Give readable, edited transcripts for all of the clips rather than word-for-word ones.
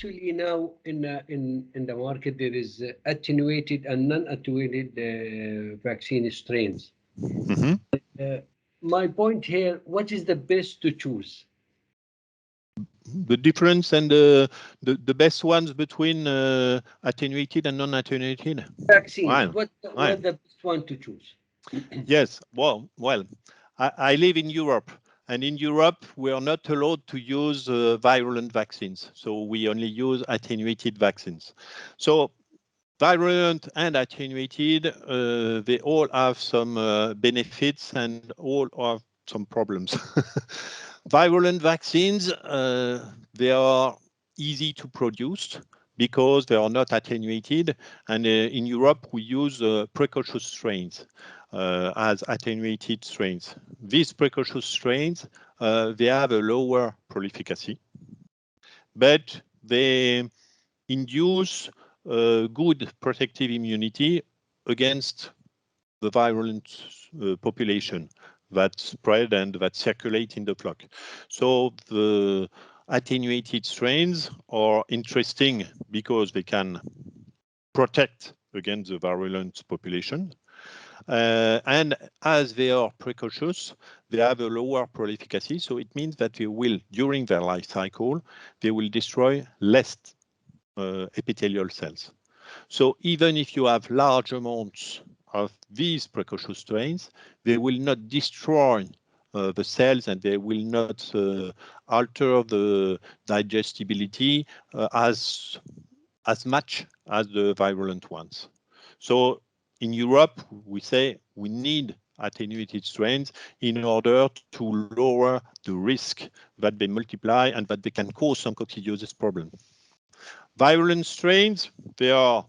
actually now in the market there is attenuated and non-attenuated vaccine strains. Mm-hmm. My point here, what is the best to choose? The difference and the best ones between attenuated and non-attenuated. Vaccines. Well, What the best one to choose? yes. Well. I live in Europe, and in Europe we are not allowed to use virulent vaccines. So we only use attenuated vaccines. So virulent and attenuated, they all have some benefits and all have some problems. Virulent vaccines, they are easy to produce because they are not attenuated. And in Europe, we use precocious strains as attenuated strains. These precocious strains, they have a lower prolificacy, but they induce good protective immunity against the virulent population that spread and that circulate in the flock. So the attenuated strains are interesting because they can protect against the virulent population. And as they are precocious, they have a lower prolificacy. So it means that they will, during their life cycle, they will destroy less epithelial cells. So even if you have large amounts of these precocious strains, they will not destroy the cells and they will not alter the digestibility as much as the virulent ones. So in Europe, we say we need attenuated strains in order to lower the risk that they multiply and that they can cause some coccidiosis problem. Virulent strains, they are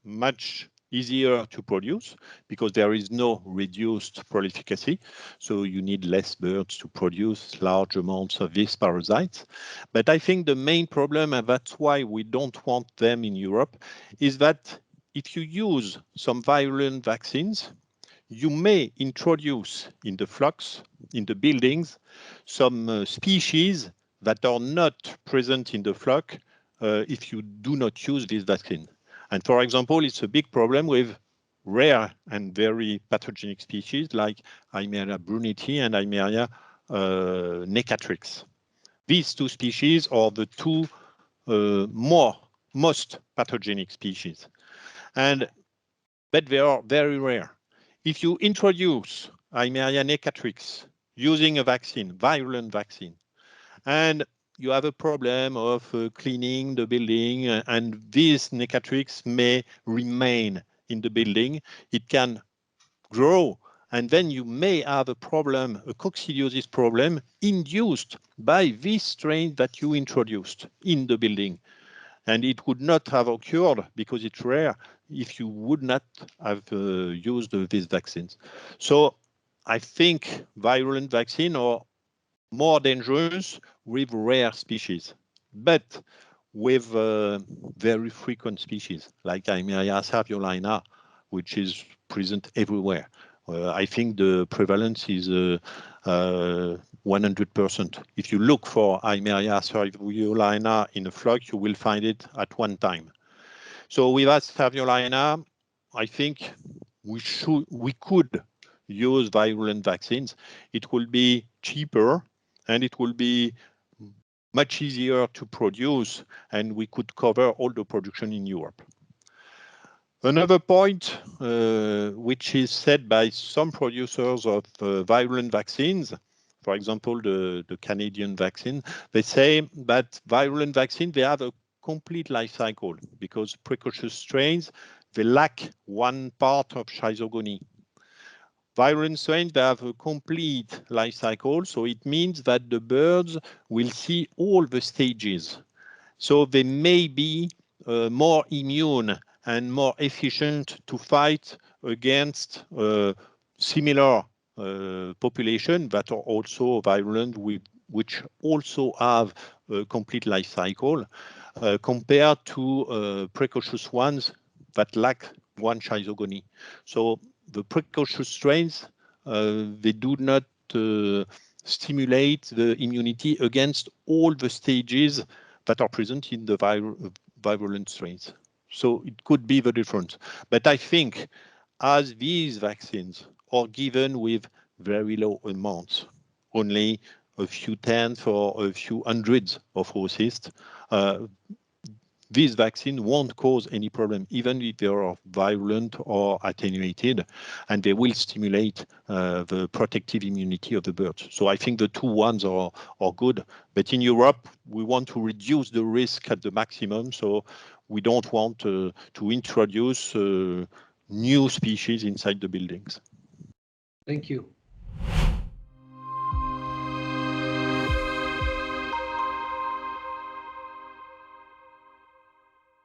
much easier to produce because there is no reduced prolificacy. So you need less birds to produce large amounts of these parasites. But I think the main problem, and that's why we don't want them in Europe, is that if you use some virulent vaccines, you may introduce in the flocks, in the buildings, some species that are not present in the flock if you do not use this vaccine. And for example, it's a big problem with rare and very pathogenic species like Eimeria bruneti and Eimeria necatrix. These two species are the two most pathogenic species. But they are very rare. If you introduce Eimeria necatrix using a vaccine, virulent vaccine, and you have a problem of cleaning the building, and this necatrix may remain in the building. It can grow, and then you may have a problem, a coccidiosis problem, induced by this strain that you introduced in the building. And it would not have occurred because it's rare if you would not have used these vaccines. So I think virulent vaccine are more dangerous with rare species, but with very frequent species like Eimeria cerviolina, which is present everywhere. I think the prevalence is 100%. If you look for Eimeria cerviolina in a flock, you will find it at one time. So with cerviolina, I think we could use virulent vaccines. It will be cheaper and it will be much easier to produce, and we could cover all the production in Europe. Another point, which is said by some producers of virulent vaccines, for example, the Canadian vaccine, they say that virulent vaccines, they have a complete life cycle because precocious strains, they lack one part of schizogony. Virulent strains, they have a complete life cycle, so it means that the birds will see all the stages. So they may be more immune and more efficient to fight against similar population that are also virulent, which also have a complete life cycle compared to precocious ones that lack one schizogony. So the precocious strains, they do not stimulate the immunity against all the stages that are present in the virulent strains. So it could be the difference. But I think as these vaccines are given with very low amounts, only a few tenths or a few hundreds of oocysts, these vaccines won't cause any problem, even if they are virulent or attenuated, and they will stimulate the protective immunity of the birds. So I think the two ones are good. But in Europe, we want to reduce the risk at the maximum. So we don't want to introduce new species inside the buildings. Thank you.